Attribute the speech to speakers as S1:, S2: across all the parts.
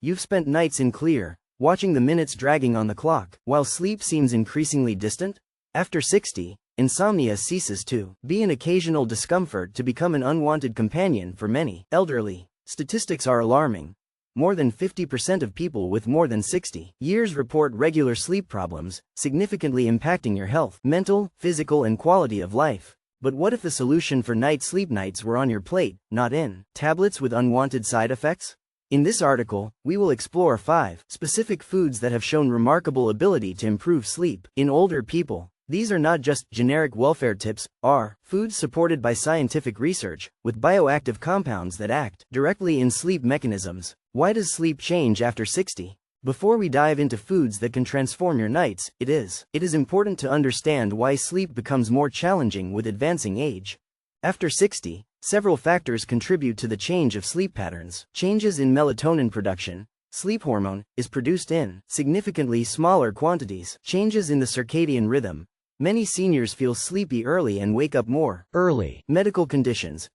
S1: You've spent nights in clear, watching the minutes dragging on the clock, while sleep seems increasingly distant? After 60, insomnia ceases to be an occasional discomfort to become an unwanted companion for many elderly. Statistics are alarming. More than 50% of people with more than 60 years report regular sleep problems, significantly impacting your health, mental, physical, and quality of life. But what if the solution for sleep nights were on your plate, not in tablets with unwanted side effects? In this article, we will explore 5 specific foods that have shown remarkable ability to improve sleep in older people. These are not just generic welfare tips, are foods supported by scientific research, with bioactive compounds that act directly in sleep mechanisms. Why does sleep change after 60? Before we dive into foods that can transform your nights, it is important to understand why sleep becomes more challenging with advancing age. After 60, several factors contribute to the change of sleep patterns. Changes in melatonin production. Sleep hormone is produced in significantly smaller quantities. Changes in the circadian rhythm. Many seniors feel sleepy early and wake up more early. Medical conditions.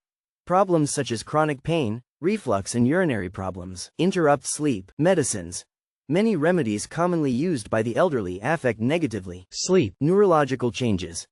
S1: Problems such as chronic pain, reflux, and urinary problems interrupt sleep. Medicines. Many remedies commonly used by the elderly affect negatively sleep. Neurological changes.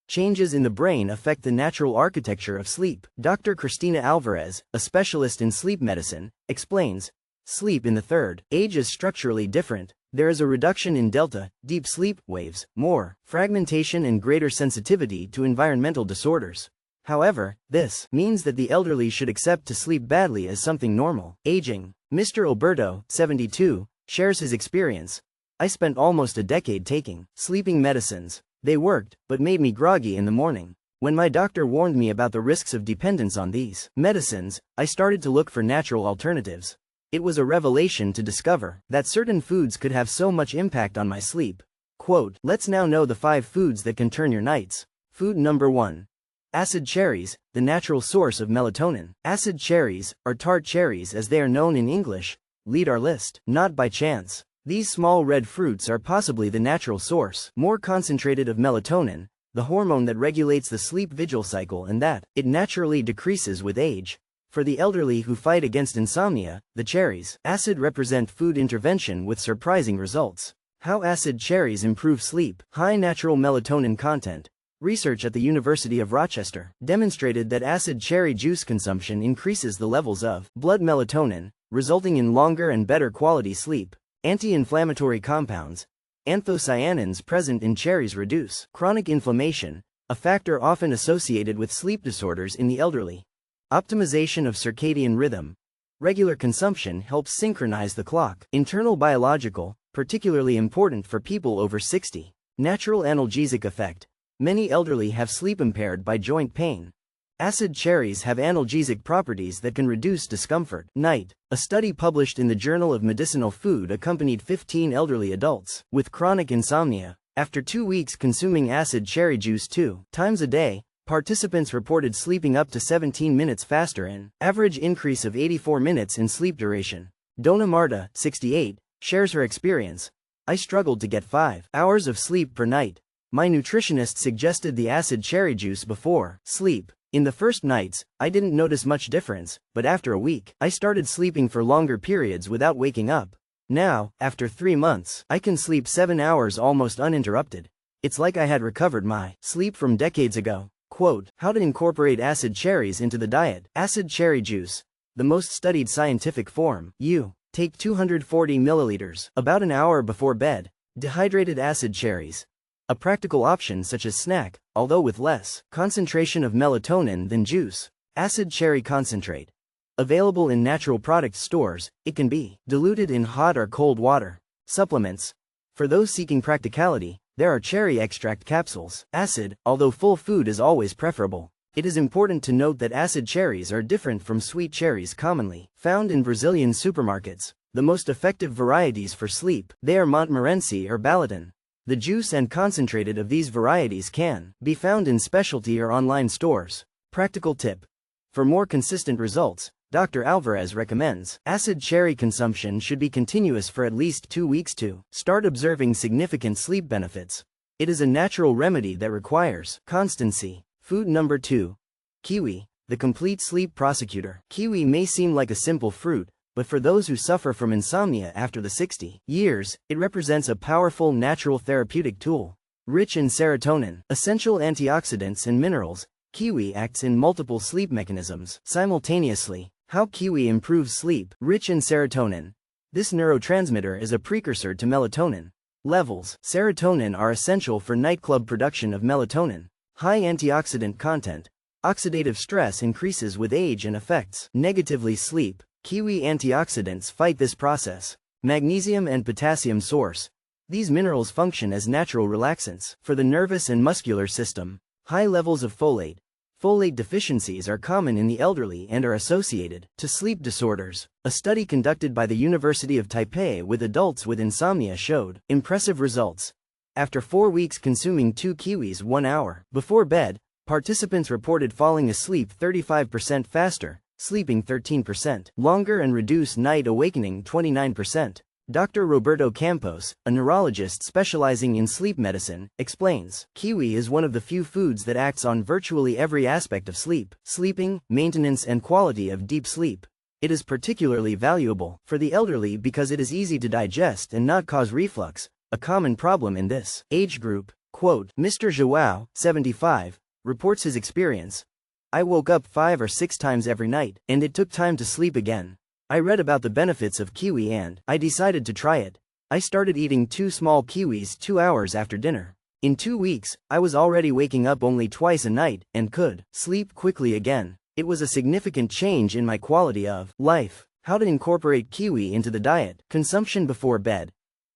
S1: Changes in the brain affect the natural architecture of sleep. Dr. Cristina Alvarez, a specialist in sleep medicine, explains, sleep in the third age is structurally different. There is a reduction in delta, deep sleep waves, more fragmentation, and greater sensitivity to environmental disorders. However, this means that the elderly should accept to sleep badly as something normal. Aging. Mr. Alberto, 72, shares his experience. I spent almost a decade taking sleeping medicines. They worked, but made me groggy in the morning. When my doctor warned me about the risks of dependence on these medicines, I started to look for natural alternatives. It was a revelation to discover that certain foods could have so much impact on my sleep. Quote, let's now know the 5 foods that can turn your nights. Food number 1. Acid cherries, the natural source of melatonin. Acid cherries, or tart cherries as they are known in English, lead our list. Not by chance. These small red fruits are possibly the natural source, more concentrated of melatonin, the hormone that regulates the sleep vigil cycle and that it naturally decreases with age. For the elderly who fight against insomnia, the cherries acid represent food intervention with surprising results. How acid cherries improve sleep. High natural melatonin content. Research at the University of Rochester demonstrated that acid cherry juice consumption increases the levels of blood melatonin, resulting in longer and better quality sleep. Anti-inflammatory compounds. Anthocyanins present in cherries reduce chronic inflammation, a factor often associated with sleep disorders in the elderly. Optimization of circadian rhythm. Regular consumption helps synchronize the clock. Internal biological, particularly important for people over 60. Natural analgesic effect. Many elderly have sleep impaired by joint pain. Acid cherries have analgesic properties that can reduce discomfort. Night. A study published in the Journal of Medicinal Food accompanied 15 elderly adults with chronic insomnia. After 2 weeks consuming acid cherry juice 2 times a day, participants reported sleeping up to 17 minutes faster and average increase of 84 minutes in sleep duration. Donna Marta, 68, shares her experience. I struggled to get 5 hours of sleep per night. My nutritionist suggested the acid cherry juice before sleep. In the first nights, I didn't notice much difference, but after a week, I started sleeping for longer periods without waking up. Now, after 3 months, I can sleep 7 hours almost uninterrupted. It's like I had recovered my sleep from decades ago. Quote, how to incorporate acid cherries into the diet. Acid cherry juice. The most studied scientific form. You take 240 milliliters, about an hour before bed. Dehydrated acid cherries. A practical option such as snack, although with less concentration of melatonin than juice. Acid cherry concentrate. Available in natural product stores, it can be diluted in hot or cold water. Supplements. For those seeking practicality, there are cherry extract capsules. Acid, although full food is always preferable. It is important to note that acid cherries are different from sweet cherries commonly found in Brazilian supermarkets. The most effective varieties for sleep, they are Montmorency or Balaton. The juice and concentrated of these varieties can be found in specialty or online stores. Practical tip. For more consistent results, Dr. Alvarez recommends acid cherry consumption should be continuous for at least 2 weeks to start observing significant sleep benefits. It is a natural remedy that requires constancy. Food number 2. Kiwi, the complete sleep prosecutor. Kiwi may seem like a simple fruit, but for those who suffer from insomnia after the 60 years, it represents a powerful natural therapeutic tool. Rich in serotonin, essential antioxidants and minerals, kiwi acts in multiple sleep mechanisms simultaneously. How kiwi improves sleep? Rich in serotonin. This neurotransmitter is a precursor to melatonin. Levels. Serotonin are essential for nightclub production of melatonin. High antioxidant content. Oxidative stress increases with age and affects negatively sleep. Kiwi antioxidants fight this process. Magnesium and potassium source. These minerals function as natural relaxants for the nervous and muscular system. High levels of folate. Folate deficiencies are common in the elderly and are associated to sleep disorders. A study conducted by the University of Taipei with adults with insomnia showed impressive results. After 4 weeks consuming 2 kiwis 1 hour before bed, participants reported falling asleep 35% faster, sleeping 13% longer, and reduced night awakening 29%. Dr. Roberto Campos, a neurologist specializing in sleep medicine, explains, kiwi is one of the few foods that acts on virtually every aspect of sleep, sleeping, maintenance and quality of deep sleep. It is particularly valuable for the elderly because it is easy to digest and not cause reflux, a common problem in this age group. Quote, Mr. Joao, 75, reports his experience. I woke up 5 or 6 times every night, and it took time to sleep again. I read about the benefits of kiwi and I decided to try it. I started eating 2 small kiwis 2 hours after dinner. In 2 weeks, I was already waking up only twice a night and could sleep quickly again. It was a significant change in my quality of life. How to incorporate kiwi into the diet. Consumption before bed.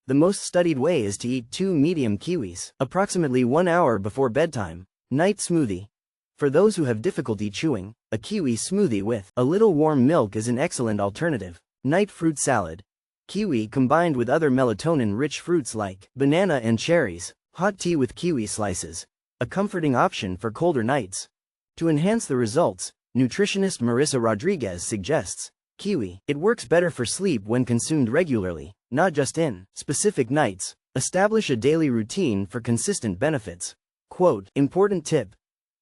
S1: The most studied way is to eat 2 medium kiwis, approximately 1 hour before bedtime. Night smoothie. For those who have difficulty chewing, a kiwi smoothie with a little warm milk is an excellent alternative. Night fruit salad. Kiwi combined with other melatonin-rich fruits like banana and cherries. Hot tea with kiwi slices. A comforting option for colder nights. To enhance the results, nutritionist Marissa Rodriguez suggests kiwi. It works better for sleep when consumed regularly, not just in specific nights. Establish a daily routine for consistent benefits. Quote, important tip.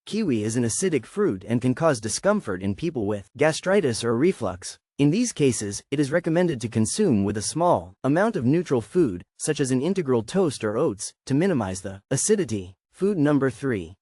S1: Kiwi is an acidic fruit and can cause discomfort in people with gastritis or reflux. In these cases, it is recommended to consume with a small amount of neutral food, such as an integral toast or oats, to minimize the acidity. Food number 3.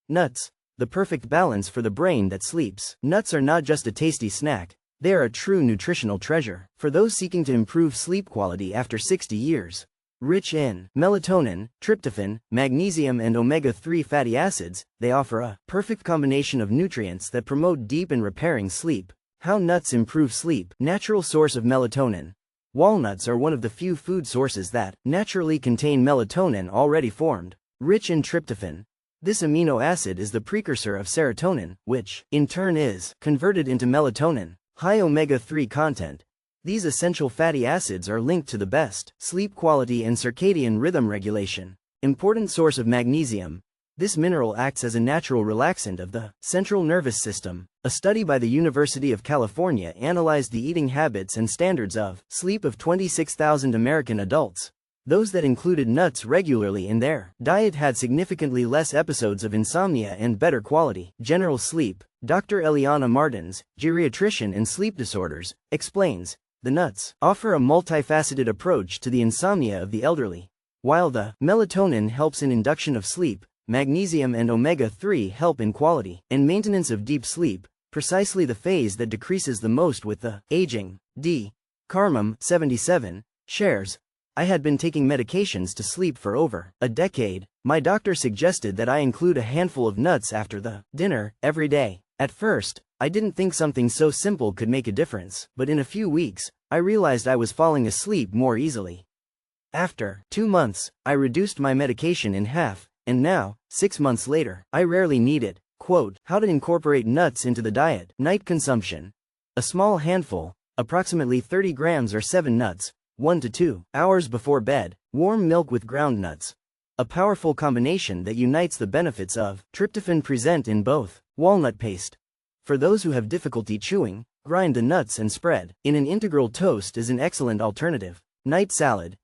S1: Nuts. The perfect balance for the brain that sleeps. Nuts are not just a tasty snack, they are a true nutritional treasure for those seeking to improve sleep quality after 60 years. Rich in melatonin, tryptophan, magnesium and omega-3 fatty acids, they offer a perfect combination of nutrients that promote deep and repairing sleep. How nuts improve sleep. Natural source of melatonin. Walnuts are one of the few food sources that naturally contain melatonin already formed. Rich in tryptophan. This amino acid is the precursor of serotonin, which, in turn, is converted into melatonin. High omega-3 content. These essential fatty acids are linked to the best sleep quality and circadian rhythm regulation. Important source of magnesium. This mineral acts as a natural relaxant of the central nervous system. A study by the University of California analyzed the eating habits and standards of sleep of 26,000 American adults. Those that included nuts regularly in their diet had significantly less episodes of insomnia and better quality general sleep. Dr. Eliana Martins, geriatrician and sleep disorders, explains, the nuts offer a multifaceted approach to the insomnia of the elderly. While the melatonin helps in induction of sleep, magnesium and omega-3 help in quality and maintenance of deep sleep, precisely the phase that decreases the most with the aging. D. Carmum, 77, shares, I had been taking medications to sleep for over a decade. My doctor suggested that I include a handful of nuts after the dinner every day. At first, I didn't think something so simple could make a difference, but in a few weeks, I realized I was falling asleep more easily. After 2 months, I reduced my medication in half, and now, 6 months later, I rarely need it. Quote, how to incorporate nuts into the diet. Night consumption. A small handful, approximately 30 grams or 7 nuts, 1 to 2 hours before bed. Warm milk with ground nuts. A powerful combination that unites the benefits of tryptophan present in both. Walnut paste. For those who have difficulty chewing, grind the nuts and spread in an integral toast is an excellent alternative. Night salad.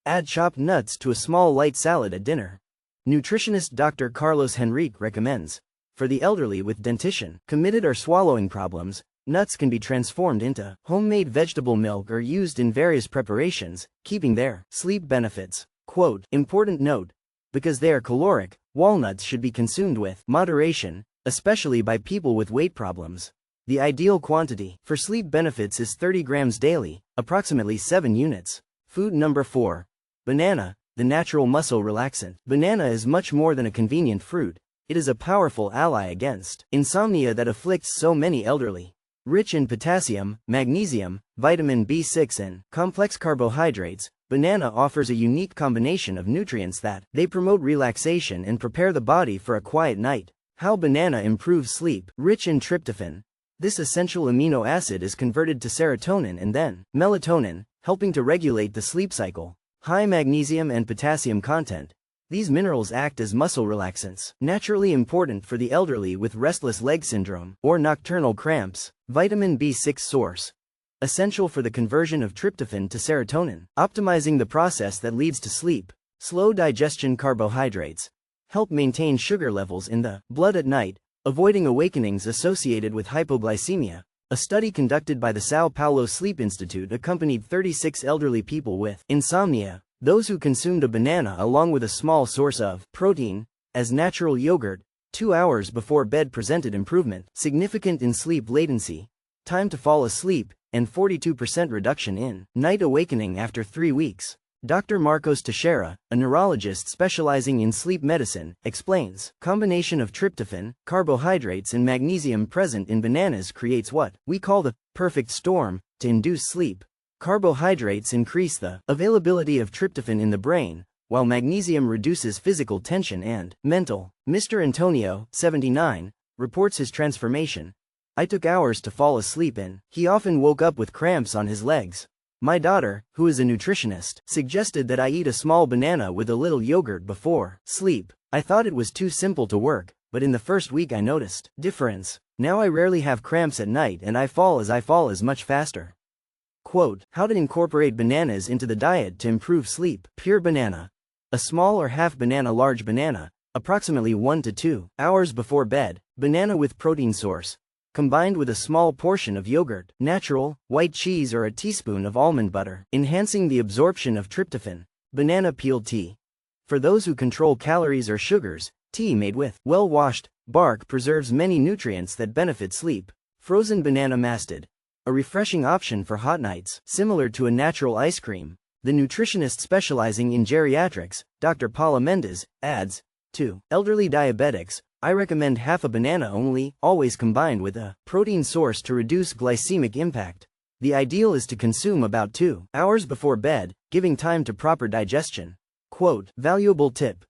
S1: Add chopped nuts to a small light salad at dinner. Nutritionist Dr. Carlos Henrique recommends, for the elderly with dentition, committed or swallowing problems, Nuts can be transformed into homemade vegetable milk or used in various preparations, keeping their sleep benefits. Quote, important note, because they are caloric, walnuts should be consumed with moderation, especially by people with weight problems. The ideal quantity for sleep benefits is 30 grams daily, approximately 7 units. Food number 4. Banana, the natural muscle relaxant. Banana is much more than a convenient fruit. It is a powerful ally against insomnia that afflicts so many elderly. Rich in potassium, magnesium, vitamin B6 and complex carbohydrates, banana offers a unique combination of nutrients that they promote relaxation and prepare the body for a quiet night. How banana improves sleep. Rich in tryptophan. This essential amino acid is converted to serotonin and then melatonin, helping to regulate the sleep cycle. High magnesium and potassium content. These minerals act as muscle relaxants, naturally important for the elderly with restless leg syndrome or nocturnal cramps. Vitamin B6 source. Essential for the conversion of tryptophan to serotonin, optimizing the process that leads to sleep. Slow digestion carbohydrates. Help maintain sugar levels in the blood at night, avoiding awakenings associated with hypoglycemia. A study conducted by the São Paulo Sleep Institute accompanied 36 elderly people with insomnia. Those who consumed a banana along with a small source of protein, as natural yogurt, 2 hours before bed presented improvement, significant in sleep latency, time to fall asleep, and 42% reduction in night awakening after 3 weeks. Dr. Marcos Teixeira, a neurologist specializing in sleep medicine, explains, combination of tryptophan, carbohydrates and magnesium present in bananas creates what we call the perfect storm to induce sleep. Carbohydrates increase the availability of tryptophan in the brain, while magnesium reduces physical tension and mental. Mr. Antonio, 79, reports his transformation. I took hours to fall asleep and he often woke up with cramps on his legs. My daughter, who is a nutritionist, suggested that I eat a small banana with a little yogurt before sleep. I thought it was too simple to work, but in the first week I noticed difference. Now I rarely have cramps at night and I fall as much faster. Quote, how to incorporate bananas into the diet to improve sleep. Pure banana. A small or half banana, large banana, approximately 1 to 2 hours before bed. Banana with protein source, combined with a small portion of yogurt, natural, white cheese or a teaspoon of almond butter, enhancing the absorption of tryptophan. Banana peel tea. For those who control calories or sugars, tea made with well-washed bark preserves many nutrients that benefit sleep. Frozen banana masted. A refreshing option for hot nights, similar to a natural ice cream. The nutritionist specializing in geriatrics, Dr. Paula Mendes, adds, to elderly diabetics, I recommend half a banana only, always combined with a protein source to reduce glycemic impact. The ideal is to consume about 2 hours before bed, giving time to proper digestion. Quote, valuable tip.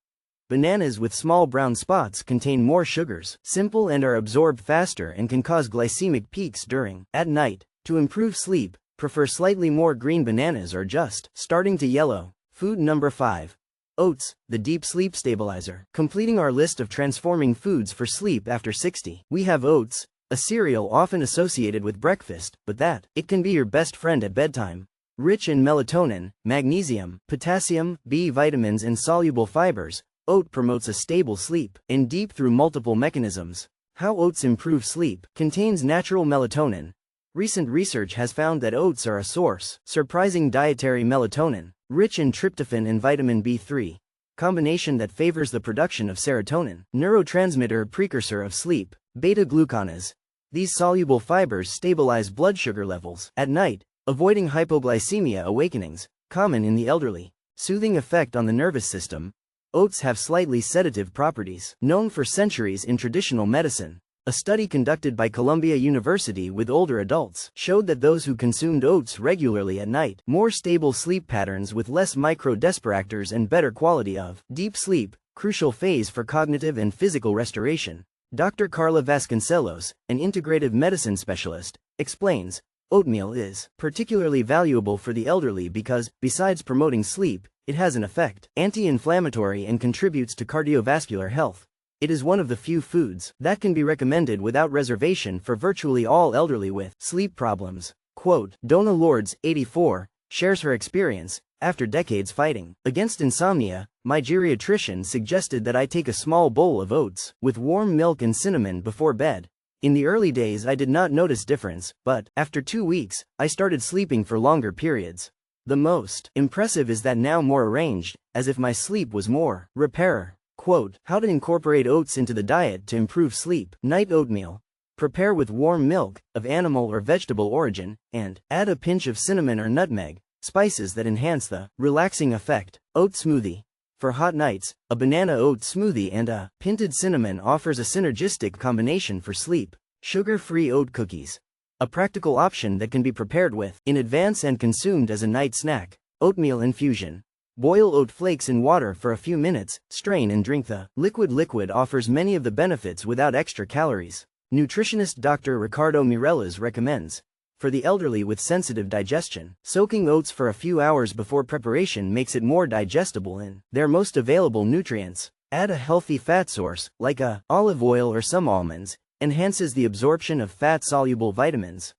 S1: Bananas with small brown spots contain more sugars, simple and are absorbed faster and can cause glycemic peaks during at night. To improve sleep, prefer slightly more green bananas or just starting to yellow. Food number 5. Oats, the deep sleep stabilizer. Completing our list of transforming foods for sleep after 60. We have oats, a cereal often associated with breakfast, but that it can be your best friend at bedtime. Rich in melatonin, magnesium, potassium, B vitamins and soluble fibers, oat promotes a stable sleep and deep through multiple mechanisms. How oats improve sleep. Contains natural melatonin. Recent research has found that oats are a source, surprising dietary melatonin, rich in tryptophan and vitamin B3, combination that favors the production of serotonin, neurotransmitter precursor of sleep, beta-glucanase. These soluble fibers stabilize blood sugar levels at night, avoiding hypoglycemia awakenings, common in the elderly. Soothing effect on the nervous system. Oats have slightly sedative properties, known for centuries in traditional medicine. A study conducted by Columbia University with older adults showed that those who consumed oats regularly at night, more stable sleep patterns with less micro-desperactors and better quality of deep sleep, crucial phase for cognitive and physical restoration. Dr. Carla Vasconcelos, an integrative medicine specialist, explains, oatmeal is particularly valuable for the elderly because, besides promoting sleep, it has an effect anti-inflammatory and contributes to cardiovascular health. It is one of the few foods that can be recommended without reservation for virtually all elderly with sleep problems. Quote, Donna Lourdes, 84, shares her experience. After decades fighting against insomnia, my geriatrician suggested that I take a small bowl of oats with warm milk and cinnamon before bed. In the early days I did not notice difference, but, after 2 weeks, I started sleeping for longer periods. The most impressive is that now more arranged, as if my sleep was more repairer. Quote, how to incorporate oats into the diet to improve sleep. Night oatmeal. Prepare with warm milk, of animal or vegetable origin, and add a pinch of cinnamon or nutmeg, spices that enhance the relaxing effect. Oat smoothie. For hot nights, a banana oat smoothie and a pinted cinnamon offers a synergistic combination for sleep. Sugar-free oat cookies. A practical option that can be prepared in advance and consumed as a night snack. Oatmeal infusion. Boil oat flakes in water for a few minutes, strain and drink the liquid. Liquid offers many of the benefits without extra calories. Nutritionist Dr. Ricardo Mireles recommends, for the elderly with sensitive digestion, soaking oats for a few hours before preparation makes it more digestible in their most available nutrients. Add a healthy fat source, like olive oil or some almonds, enhances the absorption of fat-soluble vitamins.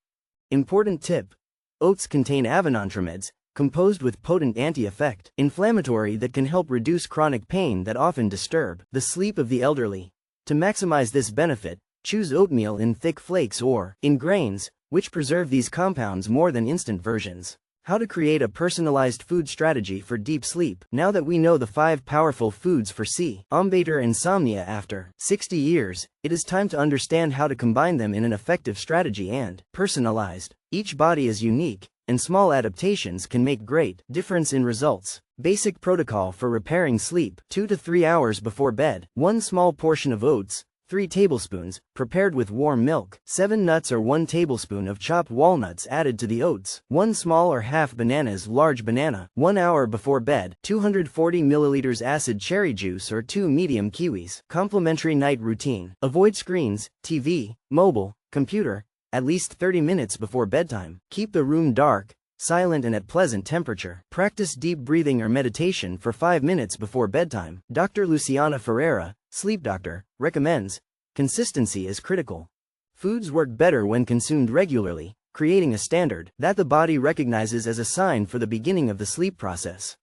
S1: Important tip. Oats contain avenontramides, composed with potent anti-effect inflammatory that can help reduce chronic pain that often disturb the sleep of the elderly. To maximize this benefit, choose oatmeal in thick flakes or in grains, which preserve these compounds more than instant versions. How to create a personalized food strategy for deep sleep. Now that we know the 5 powerful foods for combating insomnia after 60 years, it is time to understand how to combine them in an effective strategy and personalized. Each body is unique, and small adaptations can make great difference in results. Basic protocol for repairing sleep. 2 to 3 hours before bed. 1 small portion of oats, 3 tablespoons, prepared with warm milk. 7 nuts or 1 tablespoon of chopped walnuts added to the oats. 1 small or half bananas, large banana. 1 hour before bed. 240 milliliters acid cherry juice or 2 medium kiwis. Complementary night routine. Avoid screens, TV, mobile, computer, at least 30 minutes before bedtime. Keep the room dark, silent and at pleasant temperature. Practice deep breathing or meditation for 5 minutes before bedtime. Dr. Luciana Ferreira, sleep doctor, recommends, consistency is critical. Foods work better when consumed regularly, creating a standard that the body recognizes as a sign for the beginning of the sleep process.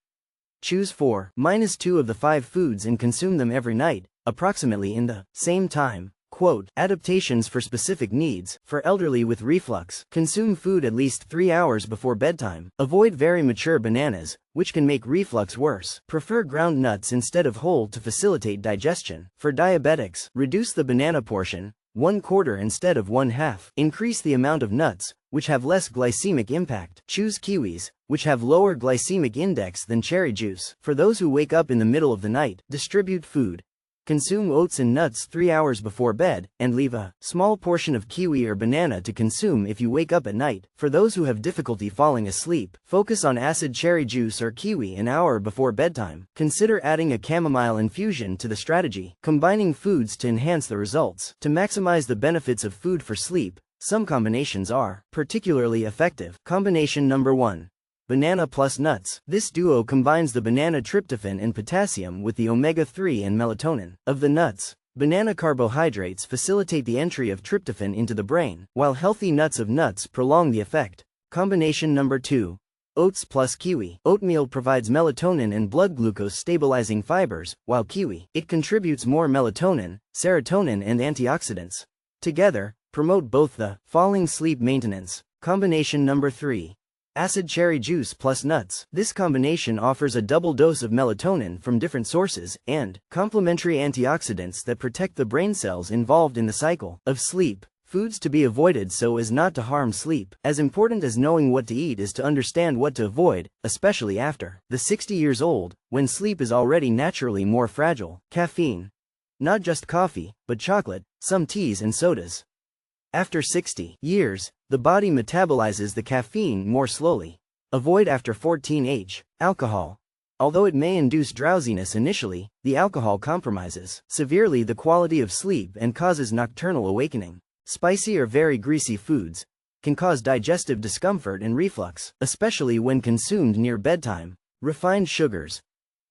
S1: Choose 4-2 of the 5 foods and consume them every night, approximately in the same time. Quote, adaptations for specific needs. For elderly with reflux, consume food at least 3 hours before bedtime. Avoid very mature bananas, which can make reflux worse. Prefer ground nuts instead of whole to facilitate digestion. For diabetics, reduce the banana portion, 1/4 instead of 1/2. Increase the amount of nuts, which have less glycemic impact. Choose kiwis, which have lower glycemic index than cherry juice. For those who wake up in the middle of the night, distribute food. Consume oats and nuts 3 hours before bed, and leave a small portion of kiwi or banana to consume if you wake up at night. For those who have difficulty falling asleep, focus on acid cherry juice or kiwi an hour before bedtime. Consider adding a chamomile infusion to the strategy, combining foods to enhance the results. To maximize the benefits of food for sleep, some combinations are particularly effective. Combination number 1. Banana plus nuts. This duo combines the banana tryptophan and potassium with the omega-3 and melatonin of the nuts. Banana carbohydrates facilitate the entry of tryptophan into the brain, while healthy nuts of nuts prolong the effect. Combination number 2. Oats plus kiwi. Oatmeal provides melatonin and blood glucose stabilizing fibers, while kiwi, it contributes more melatonin, serotonin and antioxidants. Together, promote both the falling sleep maintenance. Combination number 3. Acid cherry juice plus nuts. This combination offers a double dose of melatonin from different sources and complementary antioxidants that protect the brain cells involved in the cycle of sleep. Foods to be avoided so as not to harm sleep. As important as knowing what to eat is to understand what to avoid, especially after the 60 years old, when sleep is already naturally more fragile. Caffeine. Not just coffee, but chocolate, some teas and sodas. After 60 years, the body metabolizes the caffeine more slowly. Avoid after 14H. Alcohol. Although it may induce drowsiness initially, the alcohol compromises severely the quality of sleep and causes nocturnal awakening. Spicy or very greasy foods can cause digestive discomfort and reflux, especially when consumed near bedtime. Refined sugars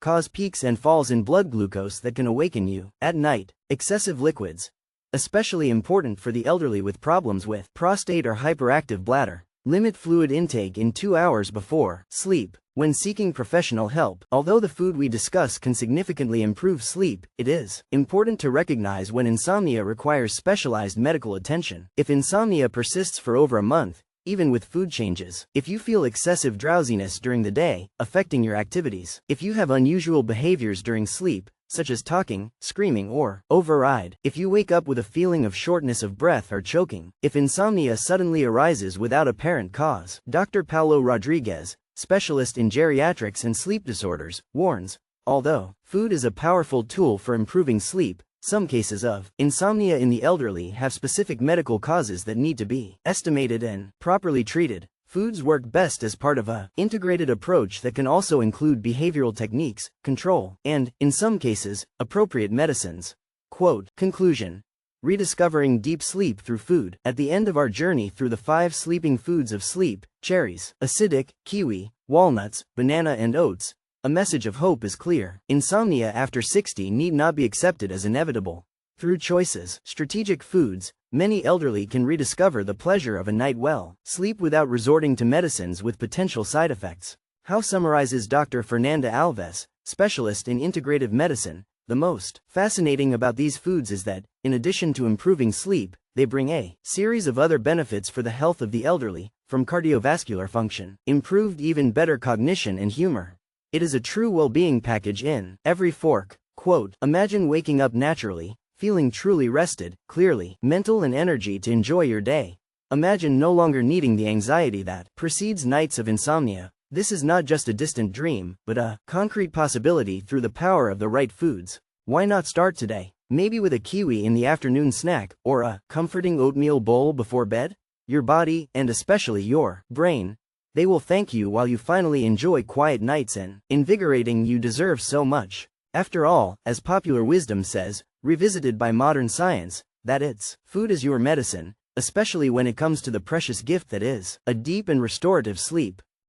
S1: cause peaks and falls in blood glucose that can awaken you at night. Excessive liquids, especially important for the elderly with problems with prostate or hyperactive bladder. Limit fluid intake in 2 hours before sleep. When seeking professional help, although the food we discuss can significantly improve sleep, it is important to recognize when insomnia requires specialized medical attention. If insomnia persists for over a month, even with food changes, if you feel excessive drowsiness during the day, affecting your activities, if you have unusual behaviors during sleep, such as talking, screaming, or override, if you wake up with a feeling of shortness of breath or choking, if insomnia suddenly arises without apparent cause. Dr. Paulo Rodriguez, specialist in geriatrics and sleep disorders, warns, although food is a powerful tool for improving sleep, some cases of insomnia in the elderly have specific medical causes that need to be estimated and properly treated. Foods work best as part of an integrated approach that can also include behavioral techniques, control, and, in some cases, appropriate medicines. Quote, conclusion. Rediscovering deep sleep through food. At the end of our journey through the 5 sleeping foods of sleep, cherries, acidic, kiwi, walnuts, banana and oats, a message of hope is clear. Insomnia after 60 need not be accepted as inevitable. Through choices, strategic foods, many elderly can rediscover the pleasure of a night well sleep without resorting to medicines with potential side effects. How summarizes Dr. Fernanda Alves, specialist in integrative medicine, the most fascinating about these foods is that, in addition to improving sleep, they bring a series of other benefits for the health of the elderly, from cardiovascular function, improved even better cognition and humor. It is a true well-being package in every fork. Quote, imagine waking up naturally, feeling truly rested, clearly, mental and energy to enjoy your day. Imagine no longer needing the anxiety that precedes nights of insomnia. This is not just a distant dream, but a concrete possibility through the power of the right foods. Why not start today? Maybe with a kiwi in the afternoon snack, or a comforting oatmeal bowl before bed? Your body, and especially your brain, they will thank you while you finally enjoy quiet nights and invigorating you deserve so much. After all, as popular wisdom says, revisited by modern science, that it's food is your medicine, especially when it comes to the precious gift that is a deep and restorative sleep.